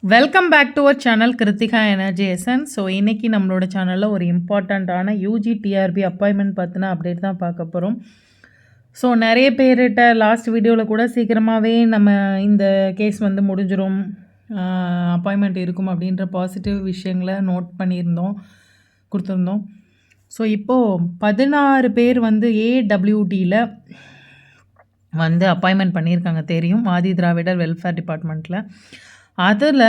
Welcome back to our channel Krithika energy essence. So இன்றைக்கி நம்மளோட சேனலில் ஒரு இம்பார்ட்டண்ட்டான யூஜி டிஆர்பி அப்பாயின்மெண்ட் பார்த்தினா அப்டேட் தான் பார்க்க போகிறோம். ஸோ நிறைய பேர்கிட்ட லாஸ்ட் வீடியோவில் கூட சீக்கிரமாகவே நம்ம இந்த கேஸ் வந்து முடிஞ்சிடும், அப்பாயின்மெண்ட் இருக்கும் அப்படின்ற பாசிட்டிவ் விஷயங்களை நோட் கொடுத்துருந்தோம். ஸோ இப்போது 16 பேர் வந்து ஏடபிள்யூடியில் வந்து அப்பாயின்மெண்ட் பண்ணியிருக்காங்க. தெரியும், ஆதி திராவிடர் வெல்ஃபேர் டிபார்ட்மெண்ட்டில். அதில்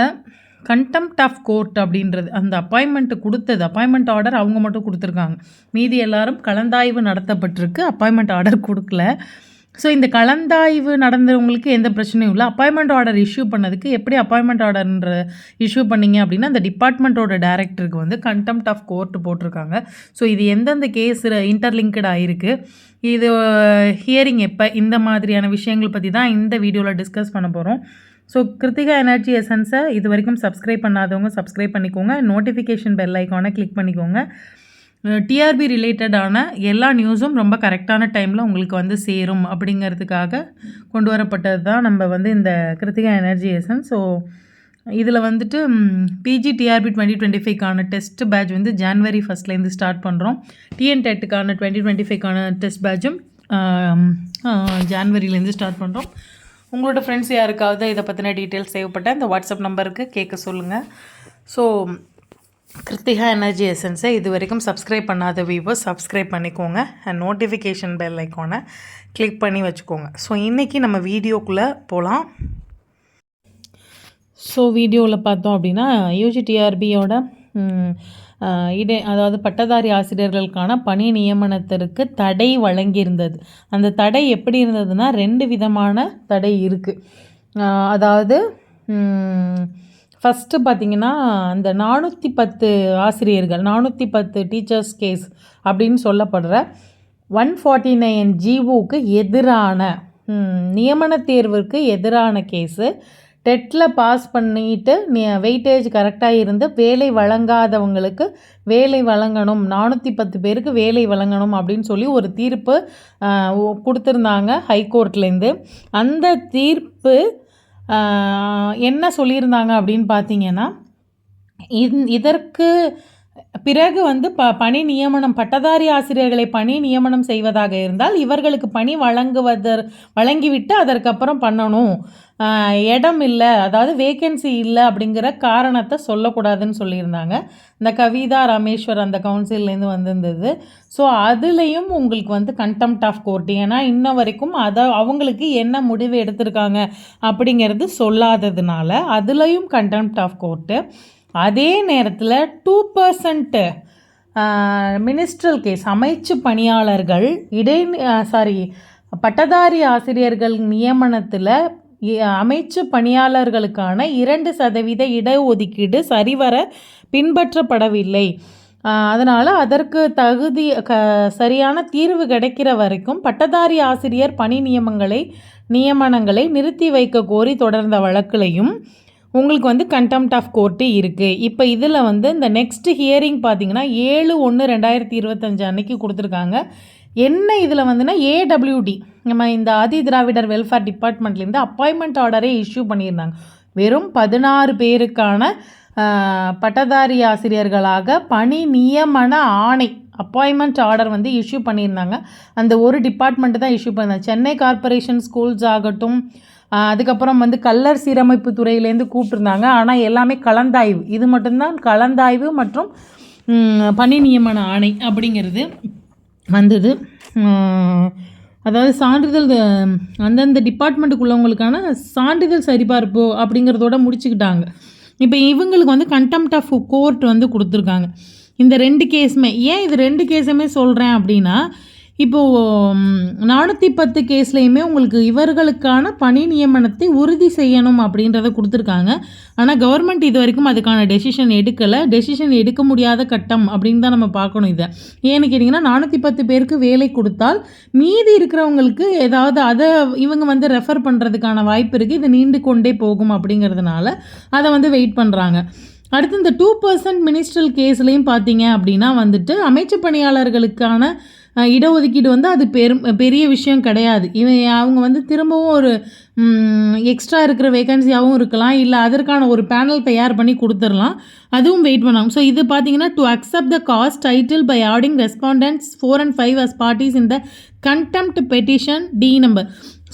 கண்டெம்ப்ட் ஆஃப் கோர்ட் அப்படின்றது அந்த அப்பாயின்மெண்ட் ஆர்டர் அவங்க மட்டும் கொடுத்துருக்காங்க. மீதி எல்லாரும் கலந்தாய்வு நடத்தப்பட்டிருக்கு, அப்பாயின்மெண்ட் ஆர்டர் கொடுக்கல. ஸோ இந்த கலந்தாய்வு நடந்தவங்களுக்கு எந்த பிரச்சனையும் இல்லை. அப்பாயின்மெண்ட் ஆர்டர் இஷ்யூ பண்ணதுக்கு எப்படி அப்பாயின்மெண்ட் ஆர்டர்ன்ற இஷ்யூ பண்ணிங்க அப்படின்னா அந்த டிபார்ட்மெண்ட்டோட டைரக்டருக்கு வந்து கண்டெம்ப்ட் ஆஃப் கோர்ட் போட்டிருக்காங்க. ஸோ இது எந்தெந்த கேஸ் இன்டர்லிங்க்டு ஆகிருக்கு, இது ஹியரிங் எப்போ, இந்த மாதிரியான விஷயங்கள் பற்றி தான் இந்த வீடியோவில் டிஸ்கஸ் பண்ண போகிறோம். ஸோ கிருத்திகா எனர்ஜி எசன்ஸை இது வரைக்கும் சப்ஸ்கிரைப் பண்ணாதவங்க சப்ஸ்கிரைப் பண்ணிக்கோங்க, நோட்டிஃபிகேஷன் பெல் ஐக்கானை கிளிக் பண்ணிக்கோங்க. டிஆர்பி ரிலேட்டடான எல்லா நியூஸும் ரொம்ப கரெக்டான டைமில் உங்களுக்கு வந்து சேரும் அப்படிங்கிறதுக்காக கொண்டு வரப்பட்டது தான் நம்ம வந்து இந்த கிருத்திகா எனர்ஜி எசன்ஸ். ஸோ இதில் வந்துட்டு பிஜி டிஆர்பி 2025க்கான டெஸ்ட் பேட்ச் வந்து ஜான்வரி 1 ஸ்டார்ட் பண்ணுறோம். டிஎன்டெட்டுக்கான 2025க்கான டெஸ்ட் பேட்சும் ஜான்வரியிலேருந்து ஸ்டார்ட் பண்ணுறோம். உங்களோட ஃப்ரெண்ட்ஸ் யாருக்காவது இதை பற்றின டீட்டெயில்ஸ் தேவைப்பட்டால் இந்த வாட்ஸ்அப் நம்பருக்கு கேட்க சொல்லுங்கள். ஸோ கிருத்திகா எனர்ஜி எசன்ஸை இது வரைக்கும் சப்ஸ்கிரைப் பண்ணாத வியூவர்ஸ் சப்ஸ்கிரைப் பண்ணிக்கோங்க அண்ட் நோட்டிஃபிகேஷன் பெல் ஐக்கானை கிளிக் பண்ணி வச்சுக்கோங்க. ஸோ இன்றைக்கி நம்ம வீடியோக்குள்ளே போகலாம். ஸோ வீடியோவில் பார்த்தோம் அப்படின்னா யூஜிடிஆர்பியோட அதாவது பட்டதாரி ஆசிரியர்களுக்கான பணி நியமனத்திற்கு தடை வழங்கியிருந்தது. அந்த தடை எப்படி இருந்ததுன்னா 2 விதமான தடை இருக்குது. அதாவது ஃபஸ்ட்டு பார்த்திங்கன்னா அந்த 410 ஆசிரியர்கள் 410 டீச்சர்ஸ் கேஸ் அப்படின்னு சொல்லப்படுற 149 ஜிஓக்கு எதிரான நியமன தேர்வுக்கு எதிரான கேஸு. டெட்டில் பாஸ் பண்ணிட்டு வெயிட்டேஜ் கரெக்டாக இருந்து வேலை வழங்காதவங்களுக்கு வேலை வழங்கணும், 410 பேருக்கு வேலை வழங்கணும் அப்படின்னு சொல்லி ஒரு தீர்ப்பு கொடுத்துருந்தாங்க ஹைகோர்ட்லேருந்து. அந்த தீர்ப்பு என்ன சொல்லியிருந்தாங்க அப்படின்னு பார்த்தீங்கன்னா, இதற்கு பிறகு வந்து பணி நியமனம் பட்டதாரி ஆசிரியர்களை பணி நியமனம் செய்வதாக இருந்தால் இவர்களுக்கு பணி வழங்கிவிட்டு அதற்கப்புறம் பண்ணணும், இடம் இல்லை, அதாவது வேக்கன்சி இல்லை அப்படிங்கிற காரணத்தை சொல்லக்கூடாதுன்னு சொல்லியிருந்தாங்க. இந்த கவிதா ரமேஸ்வர் அந்த கவுன்சில்லேருந்து வந்திருந்தது. ஸோ அதுலேயும் உங்களுக்கு வந்து கண்டெம்ப்ட் ஆஃப் கோர்ட், ஏன்னா இன்ன வரைக்கும் அவங்களுக்கு என்ன முடிவு எடுத்திருக்காங்க அப்படிங்கிறது சொல்லாததுனால அதுலேயும் கண்டெம்ப்ட் ஆஃப் கோர்ட்டு. அதே நேரத்தில் 2% மினிஸ்ட்ரல் கேஸ் அமைச்சு பணியாளர்கள் பட்டதாரி ஆசிரியர்கள் நியமனத்தில் அமைச்சு பணியாளர்களுக்கான 2% இடஒதுக்கீடு சரிவர பின்பற்றப்படவில்லை. அதனால் அதற்கு சரியான தீர்வு கிடைக்கிற வரைக்கும் பட்டதாரி ஆசிரியர் பணி நியமனங்களை நிறுத்தி வைக்க கோரி தொடர்ந்த வழக்குலையும் உங்களுக்கு வந்து கண்டெம்ப்ட் ஆஃப் கோர்ட்டு இருக்குது. இப்போ இதில் வந்து இந்த நெக்ஸ்ட் ஹியரிங் பார்த்திங்கன்னா 7/1/2025 அன்னைக்கு கொடுத்துருக்காங்க. என்ன இதில் வந்துன்னா ஏடபிள்யூடி நம்ம இந்த ஆதி திராவிடர் வெல்ஃபேர் டிபார்ட்மெண்ட்லேருந்து அப்பாயின்மெண்ட் ஆர்டரே இஷ்யூ பண்ணியிருந்தாங்க. வெறும் 16 பேருக்கான பட்டதாரி ஆசிரியர்களாக பணி நியமன ஆணை அப்பாயின்மெண்ட் ஆர்டர் வந்து இஷ்யூ பண்ணியிருந்தாங்க. அந்த ஒரு டிபார்ட்மெண்ட்டு தான் இஷ்யூ பண்ணாங்க. சென்னை கார்ப்பரேஷன் ஸ்கூல்ஸ் ஆகட்டும், அதுக்கப்புறம் வந்து கல்லர் சீரமைப்பு துறையிலேருந்து கூப்பிட்டுருந்தாங்க. ஆனால் எல்லாமே கலந்தாய்வு, இது மட்டும்தான் கலந்தாய்வு மற்றும் பணி நியமன ஆணை அப்படிங்கிறது வந்தது. அதாவது சான்றிதழ் அந்தந்த டிபார்ட்மெண்ட்டுக்குள்ளவங்களுக்கான சான்றிதழ் சரிபார்ப்பு அப்படிங்கிறதோட முடிச்சுக்கிட்டாங்க. இப்போ இவங்களுக்கு வந்து கண்டெம்ப்ட் ஆஃப் கோர்ட் வந்து கொடுத்துருக்காங்க. இந்த 2 கேஸுமே, ஏன் இது 2 கேஸுமே சொல்கிறேன் அப்படின்னா, இப்போது 410 கேஸ்லேயுமே உங்களுக்கு இவர்களுக்கான பணி நியமனத்தை உறுதி செய்யணும் அப்படின்றத கொடுத்துருக்காங்க. ஆனால் கவர்மெண்ட் இது வரைக்கும் அதுக்கான டெசிஷன் எடுக்க முடியாத கட்டம் அப்படின்னு தான் நம்ம பார்க்கணும். இதை ஏன்னு கேட்டிங்கன்னா 410 பேருக்கு வேலை கொடுத்தால் மீதி இருக்கிறவங்களுக்கு ஏதாவது அதை இவங்க வந்து ரெஃபர் பண்ணுறதுக்கான வாய்ப்பு இருக்குது. இது நீண்டு கொண்டே போகும் அப்படிங்கிறதுனால அதை வந்து வெயிட் பண்ணுறாங்க. அடுத்து இந்த 2% மினிஸ்ட்ரல் கேஸ்லேயும் பார்த்தீங்க அப்படின்னா வந்துட்டு அமைச்சு பணியாளர்களுக்கான இடஒதுக்கீடு வந்து அது பெரிய விஷயம் கிடையாது. அவங்க வந்து திரும்பவும் ஒரு எக்ஸ்ட்ரா இருக்கிற வேகன்சியாகவும் இருக்கலாம், இல்லை அதற்கான ஒரு பேனல் தயார் பண்ணி கொடுத்துடலாம், அதுவும் வெயிட் பண்ணலாம். ஸோ இது பார்த்தீங்கன்னா, to accept the caste title by adding respondents 4 and 5 as parties in the contempt petition D number.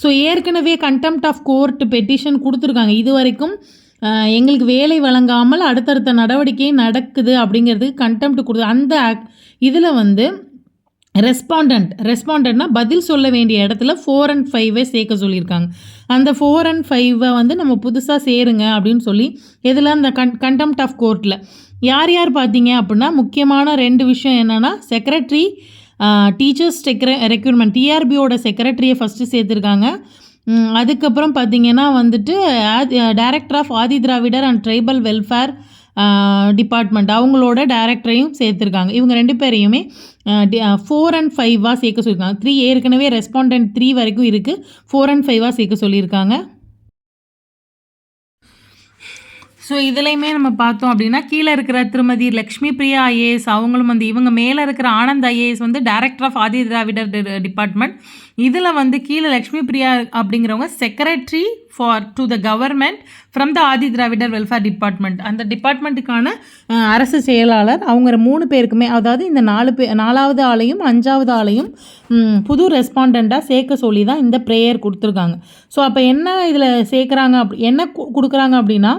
So ஏற்கனவே கண்டெம்ட் ஆஃப் கோர்ட் பெட்டிஷன் கொடுத்துருக்காங்க. இது வரைக்கும் எங்களுக்கு வேலை வழங்காமல் அடுத்தடுத்த நடவடிக்கை நடக்குது அப்படிங்கிறதுக்கு கண்டெம்ட் கொடுத்து அந்த இதில் வந்து ரெஸ்பாண்டன்ட்னா பதில் சொல்ல வேண்டிய இடத்துல 4 and 5 சேர்க்க சொல்லியிருக்காங்க. அந்த 4 and 5 வந்து நம்ம புதுசாக சேருங்க அப்படின்னு சொல்லி இதில் அந்த கண்டெம்ட் ஆஃப் கோர்ட்டில் யார் யார் பார்த்தீங்க அப்படின்னா, முக்கியமான 2 விஷயம் என்னென்னா, செக்ரட்டரி, டீச்சர்ஸ் ரெக்ரூட்மெண்ட் டிஆர்பியோட செக்ரட்டரியை ஃபஸ்ட்டு சேர்த்துருக்காங்க. அதுக்கப்புறம் பார்த்திங்கன்னா வந்துட்டு director of Adi Dravidar and tribal welfare department அவங்களோட டைரக்டரையும் சேர்த்துருக்காங்க. இவங்க 2 பேரையுமே 4 and 5 சேர்க்க சொல்லியிருக்காங்க. 3 ஏற்கனவே ரெஸ்பாண்டன்ட் 3 வரைக்கும் இருக்குது, 4 and 5 சேர்க்க சொல்லியிருக்காங்க. ஸோ இதுலையுமே நம்ம பார்த்தோம் அப்படின்னா, கீழே இருக்கிற திருமதி லக்ஷ்மி பிரியா ஐஏஎஸ் அவங்களும் வந்து, இவங்க மேலே இருக்கிற ஆனந்த் ஐஏஎஸ் வந்து director of Adi Dravidar department. இதில் வந்து கீழே லக்ஷ்மி பிரியா அப்படிங்கிறவங்க secretary to the government from the Adi Dravidar welfare department. அந்த டிபார்ட்மெண்ட்டுக்கான அரசு செயலாளர். அவங்க 3 பேருக்குமே, அதாவது இந்த 4வது ஆளையும் 5வது ஆளையும் புது ரெஸ்பாண்டண்ட்டாக சேர்க்க சொல்லி தான் இந்த ப்ரேயர் கொடுத்துருக்காங்க. ஸோ அப்போ என்ன இதில் சேர்க்குறாங்க, என்ன கொடுக்குறாங்க அப்படின்னா,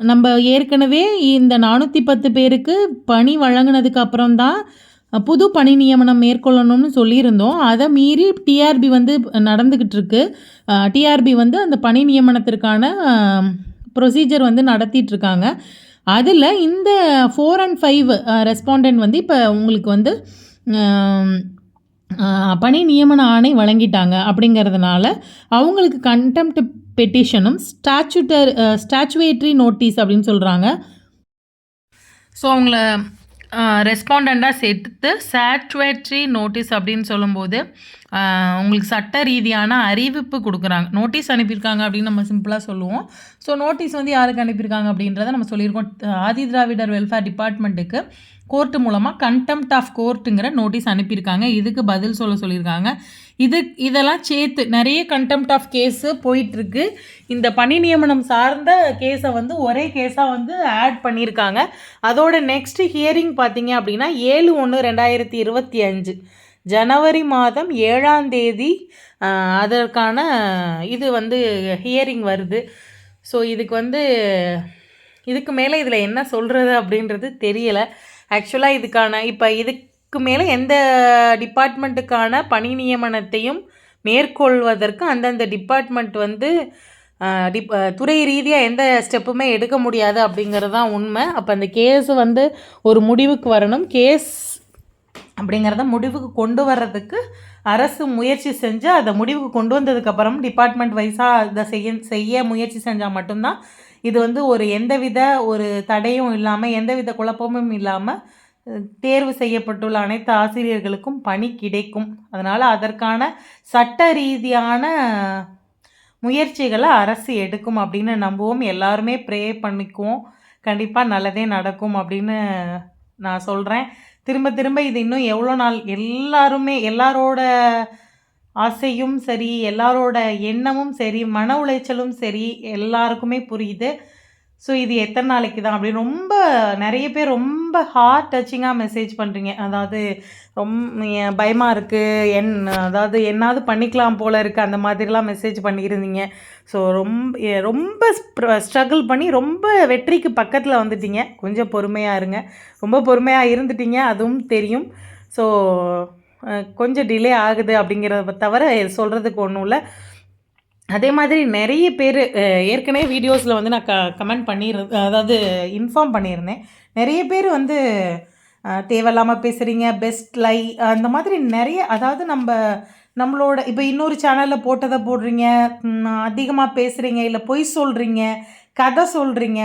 நம்ம ஏற்கனவே இந்த 410 பேருக்கு பணி வழங்கினதுக்கு அப்புறம் தான் புது பணி நியமனம் மேற்கொள்ளணும்னு சொல்லியிருந்தோம். அதை மீறி டிஆர்பி வந்து நடந்துக்கிட்டு இருக்கு. டிஆர்பி வந்து அந்த பணி நியமனத்திற்கான ப்ரொசீஜர் வந்து நடத்திட்டுருக்காங்க. அதில் இந்த 4 and 5 ரெஸ்பாண்டன்ட் வந்து இப்போ உங்களுக்கு வந்து பணி நியமன ஆணை வழங்கிட்டாங்க. அப்படிங்கிறதுனால அவங்களுக்கு கண்டெம்ட் பெட்டிஷனும் ஸ்டாச்சுவேட்ரி நோட்டீஸ் அப்படின்னு சொல்கிறாங்க. ஸோ அவங்கள ரெஸ்பாண்டண்ட்டாக சேர்த்து ஸ்டாச்சுவேட்ரி நோட்டீஸ் அப்படின்னு சொல்லும்போது உங்களுக்கு சட்ட ரீதியான அறிவிப்பு கொடுக்குறாங்க. நோட்டீஸ் அனுப்பியிருக்காங்க அப்படின்னு நம்ம சிம்பிளாக சொல்லுவோம். ஸோ நோட்டீஸ் வந்து யாருக்கு அனுப்பியிருக்காங்க அப்படின்றத நம்ம சொல்லியிருக்கோம். ஆதி திராவிடர் வெல்ஃபேர் டிபார்ட்மெண்ட்டுக்கு கோர்ட்டு மூலமாக கண்டெம்ட் ஆஃப் கோர்ட்டுங்கிற நோட்டீஸ் அனுப்பியிருக்காங்க. இதுக்கு பதில் சொல்லியிருக்காங்க. இதெல்லாம் சேர்த்து நிறைய கண்டெம்ட் ஆஃப் கேஸு போயிட்டுருக்கு. இந்த பணி நியமனம் சார்ந்த கேஸை வந்து ஒரே கேஸாக வந்து ஆட் பண்ணியிருக்காங்க. அதோட நெக்ஸ்ட்டு ஹியரிங் பார்த்தீங்க அப்படின்னா 7/1/2025 ஜனவரி மாதம் 7ஆம் தேதி அதற்கான இது வந்து ஹியரிங் வருது. ஸோ இதுக்கு மேலே இதில் என்ன சொல்கிறது அப்படின்றது தெரியலை. ஆக்சுவலாக இதுக்கு மேலே எந்த டிபார்ட்மெண்ட்டுக்கான பணி நியமனத்தையும் மேற்கொள்வதற்கு அந்தந்த டிபார்ட்மெண்ட் வந்து துறை ரீதியாக எந்த ஸ்டெப்புமே எடுக்க முடியாது அப்படிங்கிறது தான் உண்மை. அப்போ அந்த கேஸு வந்து ஒரு முடிவுக்கு வரணும். கேஸ் அப்படிங்கிறத முடிவுக்கு கொண்டு வர்றதுக்கு அரசு முயற்சி செஞ்சு அதை முடிவுக்கு கொண்டு வந்ததுக்கப்புறம் டிபார்ட்மெண்ட் வைஸாக அதை செய்ய முயற்சி செஞ்சால் மட்டும்தான் இது வந்து எந்தவித ஒரு தடையும் இல்லாமல், எந்தவித குழப்பமும் இல்லாமல் தேர்வு செய்யப்பட்டுள்ள அனைத்து ஆசிரியர்களுக்கும் பணி கிடைக்கும். அதனால் அதற்கான சட்ட ரீதியான முயற்சிகளை அரசு எடுக்கும் அப்படின்னு நம்புவோம். எல்லாருமே ப்ரே பண்ணிக்குவோம். கண்டிப்பாக நல்லதே நடக்கும் அப்படின்னு நான் சொல்கிறேன். திரும்ப இது இன்னும் எவ்வளோ நாள், எல்லாரோட ஆசையும் சரி, எல்லாரோட எண்ணமும் சரி, மன உளைச்சலும் சரி, எல்லாருக்குமே புரியுது. ஸோ இது எத்தனை நாளைக்கு தான் அப்படின்னு நிறைய பேர் ரொம்ப ஹார்ட் டச்சிங்காக மெசேஜ் பண்ணுறீங்க. அதாவது பயமாக இருக்குது, அதாவது என்னாவது பண்ணிக்கலாம் போல் இருக்குது, அந்த மாதிரிலாம் மெசேஜ் பண்ணியிருந்தீங்க. ஸோ ரொம்ப ஸ்ட்ரகிள் பண்ணி ரொம்ப வெற்றிக்கு பக்கத்தில் வந்துட்டீங்க. கொஞ்சம் பொறுமையாக இருங்க. ரொம்ப பொறுமையாக இருந்துட்டீங்க, அதுவும் தெரியும். ஸோ கொஞ்சம் டிலே ஆகுது அப்படிங்கிறத தவிர சொல்கிறதுக்கு ஒன்றும் இல்லை. அதே மாதிரி நிறைய பேர் ஏற்கனவே வீடியோஸில் வந்து நான் கமெண்ட் அதாவது இன்ஃபார்ம் பண்ணியிருந்தேன். நிறைய பேர் வந்து தேவையில்லாமல் பேசுகிறீங்க, பெஸ்ட் லை அந்த மாதிரி நிறைய, அதாவது நம்மளோட இப்போ இன்னொரு சேனலில் போட்டதை போடுறீங்க, அதிகமாக பேசுகிறீங்க, இல்லை பொய் சொல்கிறீங்க, கதை சொல்கிறீங்க.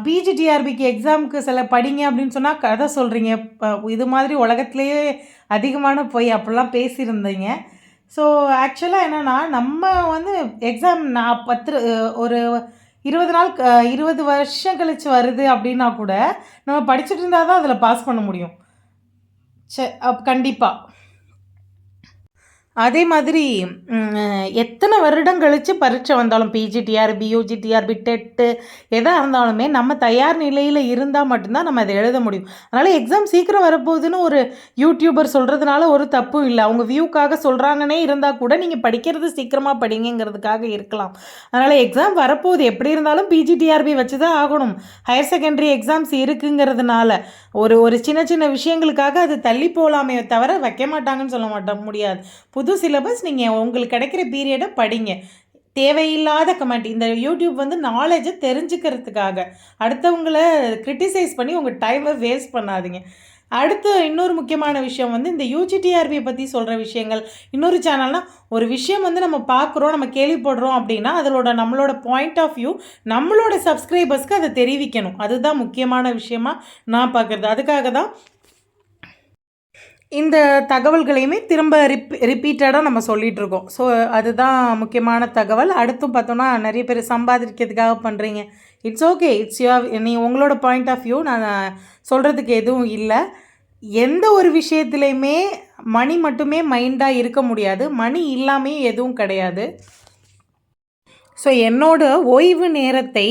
பிஜிடிஆர்பிக்கு எக்ஸாமுக்கு படிங்க அப்படின்னு சொன்னால் கதை சொல்கிறீங்க. இது மாதிரி உலகத்துலேயே அதிகமான பொய் அப்படிலாம் பேசியிருந்தீங்க. ஸோ ஆக்சுவலாக என்னென்னா, நம்ம வந்து எக்ஸாம் ஒரு 20 நாள் 20 வருஷம் கழித்து வருது அப்படின்னா கூட நம்ம படிச்சுட்டு இருந்தால் தான் அதில் பாஸ் பண்ண முடியும். கண்டிப்பாக அதே மாதிரி எத்தனை வருடம் கழித்து பரீட்சை வந்தாலும் பிஜிடிஆர்பி, யூஜிடிஆர்பி, டெட்டு எதாக இருந்தாலுமே நம்ம தயார் நிலையில் இருந்தால் மட்டும்தான் நம்ம அதை எழுத முடியும். அதனால் எக்ஸாம் சீக்கிரம் வரப்போகுதுன்னு ஒரு யூடியூபர் சொல்கிறதுனால ஒரு தப்பும் இல்லை. அவங்க வியூக்காக சொல்கிறாங்கன்னே இருந்தால் கூட நீங்கள் படிக்கிறது சீக்கிரமாக படிங்கிறதுக்காக இருக்கலாம். அதனால் எக்ஸாம் வரப்போகுது, எப்படி இருந்தாலும் பிஜிடிஆர்பி வச்சு தான் ஆகணும். ஹையர் செகண்டரி எக்ஸாம்ஸ் இருக்குங்கிறதுனால ஒரு சின்ன சின்ன விஷயங்களுக்காக அது தள்ளி போகலாமே தவிர வைக்க மாட்டாங்கன்னு சொல்ல முடியாது. புது சிலபஸ் நீங்கள் உங்களுக்கு கிடைக்கிற பீரியடை படிங்க. தேவையில்லாத கமெண்ட், இந்த யூடியூப் வந்து நாலேஜை தெரிஞ்சுக்கிறதுக்காக, அடுத்தவங்கள கிரிட்டிசைஸ் பண்ணி உங்கள் டைமை வேஸ்ட் பண்ணாதீங்க. அடுத்து இன்னொரு முக்கியமான விஷயம் வந்து இந்த யூஜிடிஆர்பியை பற்றி சொல்கிற விஷயங்கள். இன்னொரு சேனல்னால் ஒரு விஷயம் வந்து நம்ம பார்க்குறோம், நம்ம கேள்விப்படுறோம் அப்படின்னா அதோட நம்மளோட பாயிண்ட் ஆஃப் வியூ நம்மளோட சப்ஸ்கிரைபர்ஸ்க்கு அதை தெரிவிக்கணும். அதுதான் முக்கியமான விஷயமா நான் பார்க்குறது. அதுக்காக தான் இந்த தகவல்களையுமே திரும்ப ரிப்பீட்டடாக நம்ம சொல்லிகிட்ருக்கோம். ஸோ அதுதான் முக்கியமான தகவல். அடுத்தும் பார்த்தோன்னா நிறைய பேர் சம்பாதிக்கிறதுக்காக பண்ணுறீங்க. இட்ஸ் ஓகே, இட்ஸ் நீ உங்களோட பாயிண்ட் ஆஃப் வியூ. நான் சொல்கிறதுக்கு எதுவும் இல்லை. எந்த ஒரு விஷயத்துலையுமே மணி மட்டுமே மைண்டாக இருக்க முடியாது. மணி இல்லாமல் எதுவும் கிடையாது. ஸோ என்னோட ஓய்வு நேரத்தை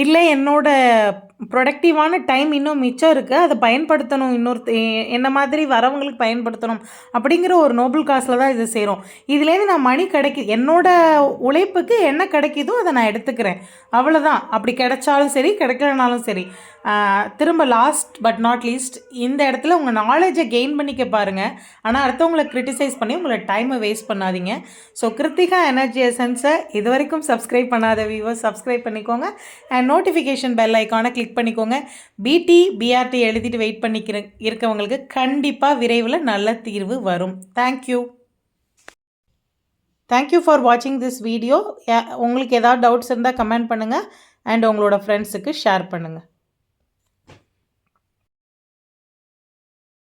இல்லை என்னோட ப்ரொடக்டிவான டைம் இன்னும் மிச்சம் இருக்குது, அதை பயன்படுத்தணும், என்ன மாதிரி வரவங்களுக்கு பயன்படுத்தணும் அப்படிங்கிற ஒரு நோபல் காசில் தான் இது செய்கிறோம். இதுலேருந்து நான் மணி என்னோட உழைப்புக்கு என்ன கிடைக்குதோ அதை நான் எடுத்துக்கிறேன், அவ்வளோதான். அப்படி கிடைச்சாலும் சரி கிடைக்கலனாலும் சரி. திரும்ப லாஸ்ட் பட் நாட் லீஸ்ட், இந்த இடத்துல உங்கள் நாலேஜை கெயின் பண்ணிக்க பாருங்கள். ஆனால் அடுத்தவங்களை கிரிட்டிசைஸ் பண்ணி உங்களை டைமை வேஸ்ட் பண்ணாதீங்க. ஸோ கிருத்திகா எனர்ஜி எசன்ஸை இது வரைக்கும் சப்ஸ்கிரைப் பண்ணாத வியூவர்ஸ் சப்ஸ்கிரைப் பண்ணிக்கோங்க. அண்ட் நோட்டிஃபிகேஷன் பெல் ஐக்கானை கிளிக் பண்ணிக்கோங்க. பிஆர்டி எழுதிட்டு வெயிட் இருக்கவங்களுக்கு கண்டிப்பாக விரைவில் நல்ல தீர்வு வரும். தேங்க்யூ ஃபார் வாட்சிங் திஸ் வீடியோ. உங்களுக்கு ஏதாவது டவுட்ஸ் இருந்தால் கமெண்ட் பண்ணுங்கள் அண்ட் உங்களோட ஃப்ரெண்ட்ஸுக்கு ஷேர் பண்ணுங்கள்.